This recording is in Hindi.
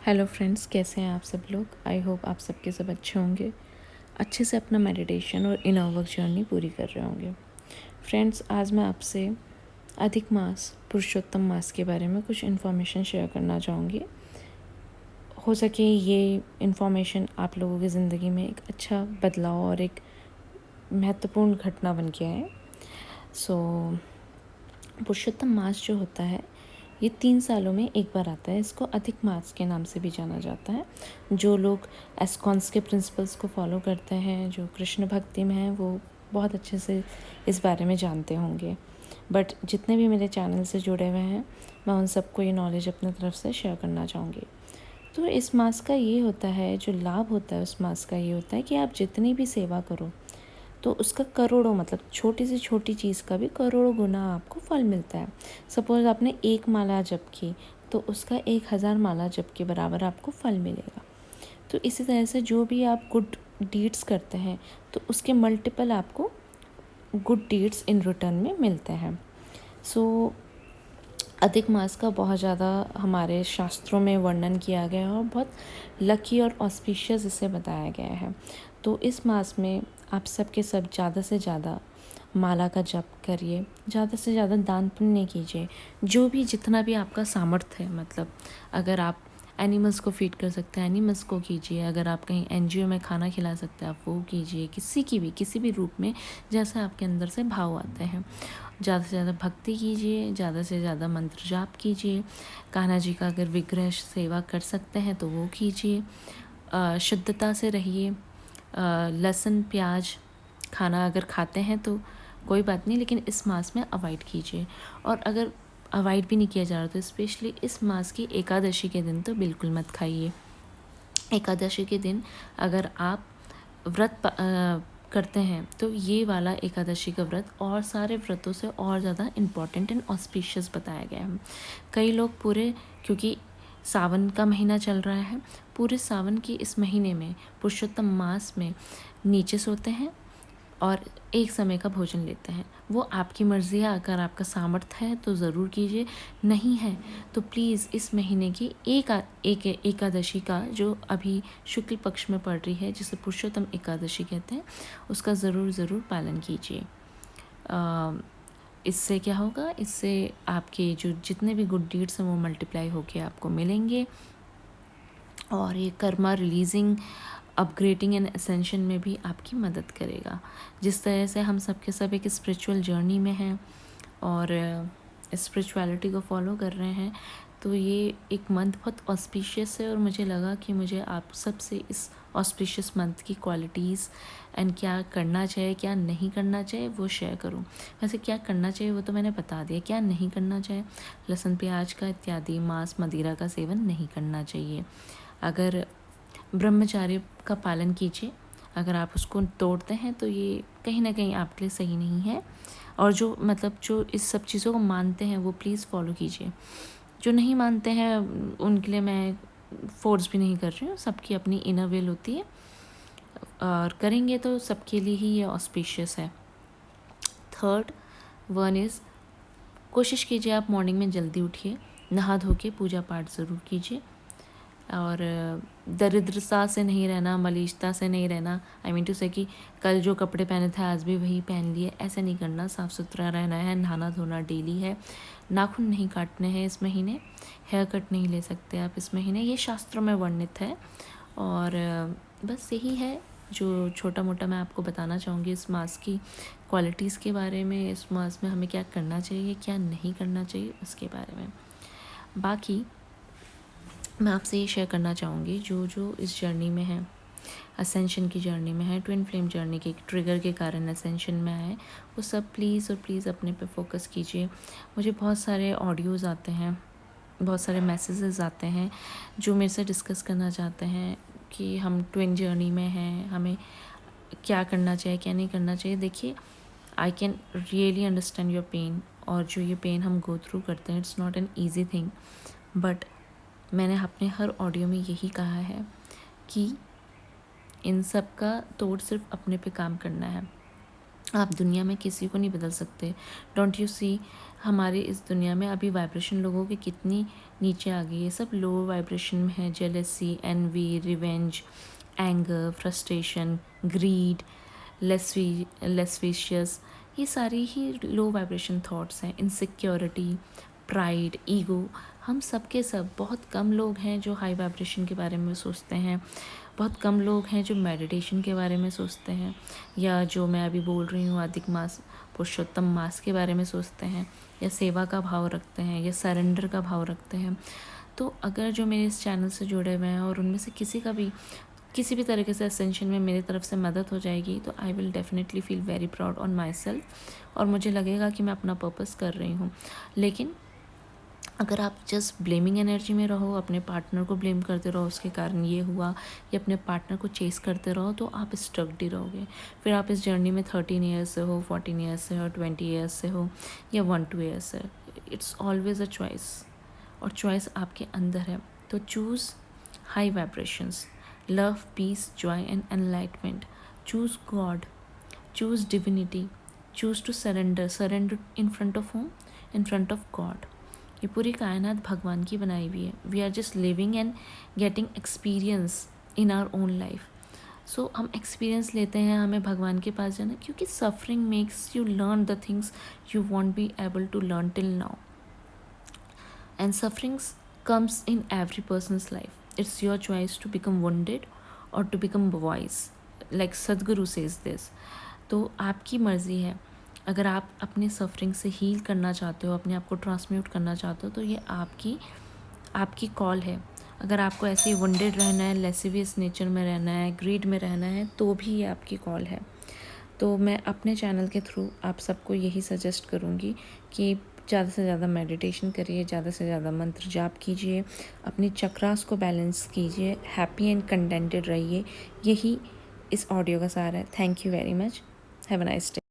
हेलो फ्रेंड्स, कैसे हैं आप सब लोग। आई होप आप सबके सब अच्छे होंगे, अच्छे से अपना मेडिटेशन और इनर वर्क जर्नी पूरी कर रहे होंगे। फ्रेंड्स, आज मैं आपसे अधिक मास पुरुषोत्तम मास के बारे में कुछ इन्फॉर्मेशन शेयर करना चाहूँगी। हो सके ये इन्फॉर्मेशन आप लोगों की ज़िंदगी में एक अच्छा बदलाव और एक महत्वपूर्ण घटना बन के आए। पुरुषोत्तम मास जो होता है ये 3 सालों में एक बार आता है। इसको अधिक मास के नाम से भी जाना जाता है। जो लोग एस्कॉन्स के प्रिंसिपल्स को फॉलो करते हैं, जो कृष्ण भक्ति में हैं, वो बहुत अच्छे से इस बारे में जानते होंगे। बट जितने भी मेरे चैनल से जुड़े हुए हैं, मैं उन सबको ये नॉलेज अपनी तरफ से शेयर करना चाहूँगी। तो इस मास का ये होता है, जो लाभ होता है उस मास का ये होता है कि आप जितनी भी सेवा करो तो उसका करोड़ों, मतलब छोटी से छोटी चीज़ का भी करोड़ों गुना आपको फल मिलता है। सपोज़ आपने एक माला जप की तो उसका 1000 माला जप के बराबर आपको फल मिलेगा। तो इसी तरह से जो भी आप गुड डीड्स करते हैं तो उसके मल्टीपल आपको गुड डीड्स इन रिटर्न में मिलते हैं। अधिक मास का बहुत ज़्यादा हमारे शास्त्रों में वर्णन किया गया है और बहुत लकी और ऑस्पिशियस इसे बताया गया है। तो इस मास में आप सब के सब ज़्यादा से ज़्यादा माला का जप करिए, ज़्यादा से ज़्यादा दान पुण्य कीजिए, जो भी जितना भी आपका सामर्थ्य है। मतलब अगर आप एनिमल्स को फीड कर सकते हैं, एनिमल्स को कीजिए। अगर आप कहीं एनजीओ में खाना खिला सकते हैं, आप वो कीजिए। किसी भी रूप में जैसे आपके अंदर से भाव आते हैं। ज़्यादा से ज़्यादा भक्ति कीजिए, ज़्यादा से ज़्यादा मंत्र जाप कीजिए। कान्हा जी का अगर विग्रह सेवा कर सकते हैं तो वो कीजिए। शुद्धता से रहिए। लहसुन प्याज खाना अगर खाते हैं तो कोई बात नहीं, लेकिन इस मास में अवॉइड कीजिए। और अगर अवॉइड भी नहीं किया जा रहा तो स्पेशली इस मास की एकादशी के दिन तो बिल्कुल मत खाइए। एकादशी के दिन अगर आप व्रत करते हैं तो ये वाला एकादशी का व्रत और सारे व्रतों से और ज़्यादा इम्पॉर्टेंट एंड ऑस्पिशियस बताया गया है। कई लोग पूरे, क्योंकि सावन का महीना चल रहा है, पूरे सावन की इस महीने में पुरुषोत्तम मास में नीचे सोते हैं और एक समय का भोजन लेते हैं। वो आपकी मर्ज़ी है। अगर आपका सामर्थ्य है तो ज़रूर कीजिए, नहीं है तो प्लीज़ इस महीने की एक एकादशी का जो अभी शुक्ल पक्ष में पड़ रही है, जिसे पुरुषोत्तम एकादशी कहते हैं, उसका ज़रूर पालन कीजिए। इससे क्या होगा, इससे आपके जो जितने भी गुड डीड्स हैं वो मल्टीप्लाई होके आपको मिलेंगे और ये karma releasing, upgrading and ascension में भी आपकी मदद करेगा। जिस तरह से हम सब के सब एक स्पिरिचुअल जर्नी में हैं और स्पिरिचुअलिटी को फॉलो कर रहे हैं, तो ये एक मंथ बहुत ऑस्पिशियस है और मुझे लगा कि मुझे आप सब से इस ऑस्पिशियस मंथ की क्वालिटीज़ एंड क्या करना चाहिए क्या नहीं करना चाहिए वो शेयर करूं। वैसे क्या करना चाहिए वो तो मैंने बता दिया, क्या नहीं करना चाहिए, लहसुन प्याज का इत्यादि मांस मदिरा का सेवन नहीं करना चाहिए। अगर ब्रह्मचार्य का पालन कीजिए, अगर आप उसको तोड़ते हैं तो ये कहीं ना कहीं आपके लिए सही नहीं है। और जो इस सब चीज़ों को मानते हैं वो प्लीज़ फॉलो कीजिए। जो नहीं मानते हैं उनके लिए मैं फोर्स भी नहीं कर रही हूँ, सबकी अपनी इनर विल होती है और करेंगे तो सबके लिए ही ये ऑस्पिशियस है। थर्ड वन इज़, कोशिश कीजिए आप मॉर्निंग में जल्दी उठिए, नहा धो के पूजा पाठ ज़रूर कीजिए और दरिद्रता से नहीं रहना, मलिष्ठता से नहीं रहना। आई मीन टू से कि कल जो कपड़े पहने थे आज भी वही पहन लिए, ऐसे नहीं करना। साफ़ सुथरा रहना है, नहाना धोना डेली है। नाखून नहीं काटने हैं इस महीने, हेयर कट नहीं ले सकते आप इस महीने, ये शास्त्रों में वर्णित है। और बस यही है जो छोटा मोटा मैं आपको बताना चाहूँगी इस मास की क्वालिटीज़ के बारे में, इस मास में हमें क्या करना चाहिए क्या नहीं करना चाहिए उसके बारे में। बाकी मैं आपसे ये शेयर करना चाहूँगी, जो इस जर्नी में है, असेंशन की जर्नी में है, ट्विन फ्लेम जर्नी के ट्रिगर के कारण असेंशन में आए, वो सब प्लीज़ और प्लीज़ अपने पे फोकस कीजिए। मुझे बहुत सारे ऑडियोज़ आते हैं, बहुत सारे मैसेजेस आते हैं जो मेरे से डिस्कस करना चाहते हैं कि हम ट्विन जर्नी में हैं, हमें क्या करना चाहिए क्या नहीं करना चाहिए। देखिए, I can really understand your pain, और जो ये पेन हम गो थ्रू करते हैं it's not an easy thing. But मैंने अपने हर ऑडियो में यही कहा है कि इन सब का तोड़ सिर्फ अपने पे काम करना है। आप दुनिया में किसी को नहीं बदल सकते। डोंट यू सी हमारे इस दुनिया में अभी वाइब्रेशन लोगों की कितनी नीचे आ गई है, सब लो वाइब्रेशन में है। Jealousy, envy, revenge, anger, frustration, greed, lascivious, ये सारी ही लो वाइब्रेशन थॉट्स हैं। इनसिक्योरिटी, प्राइड, ईगो, हम सब के सब, बहुत कम लोग हैं जो हाई वाइब्रेशन के बारे में सोचते हैं। बहुत कम लोग हैं जो मेडिटेशन के बारे में सोचते हैं, या जो मैं अभी बोल रही हूँ अधिक मास, पुरुषोत्तम मास के बारे में सोचते हैं, या सेवा का भाव रखते हैं, या सरेंडर का भाव रखते हैं। तो अगर जो मेरे इस चैनल से जुड़े हुए हैं और उनमें से किसी का भी किसी भी तरीके से असेंशन में मेरी तरफ से मदद हो जाएगी, तो I will definitely feel very proud on my self, और मुझे लगेगा कि मैं अपना पर्पस कर रही हूँ। लेकिन अगर आप जस्ट ब्लेमिंग एनर्जी में रहो, अपने पार्टनर को ब्लेम करते रहो उसके कारण ये हुआ, या अपने पार्टनर को चेस करते रहो, तो आप स्ट्रक्ड ही रहोगे। फिर आप इस जर्नी में 13 ईयर्स से हो, 14 ईयर्स से हो, 20 ईयर्स से हो, या 1-2 ईयर्स से, इट्स ऑलवेज अ चॉइस, और चॉइस आपके अंदर है। तो choose high vibrations, love, peace, joy and enlightenment. Choose God, choose divinity, choose to surrender in front of home, in front of God. ये पूरी कायनात भगवान की बनाई हुई है। We are just living and getting experience in our own life. So हम एक्सपीरियंस लेते हैं, हमें भगवान के पास जाना, क्योंकि suffering makes you learn the things you won't be able to learn till now, and sufferings comes in every person's life. It's your choice to become wounded or to become wise, like Sadhguru says this. तो आपकी मर्ज़ी है। अगर आप अपने सफरिंग से हील करना चाहते हो, अपने आप को ट्रांसम्यूट करना चाहते हो, तो ये आपकी कॉल है। अगर आपको ऐसे ही वुंडेड रहना है, लेसिवियस नेचर में रहना है, ग्रीड में रहना है, तो भी ये आपकी कॉल है। तो मैं अपने चैनल के थ्रू आप सबको यही सजेस्ट करूँगी कि ज़्यादा से ज़्यादा मेडिटेशन करिए, ज़्यादा से ज़्यादा मंत्र जाप कीजिए, अपनी चक्रास को बैलेंस कीजिए, हैप्पी एंड कंटेंटेड रहिए। यही इस ऑडियो का सार है। Thank you very much. Have a nice day.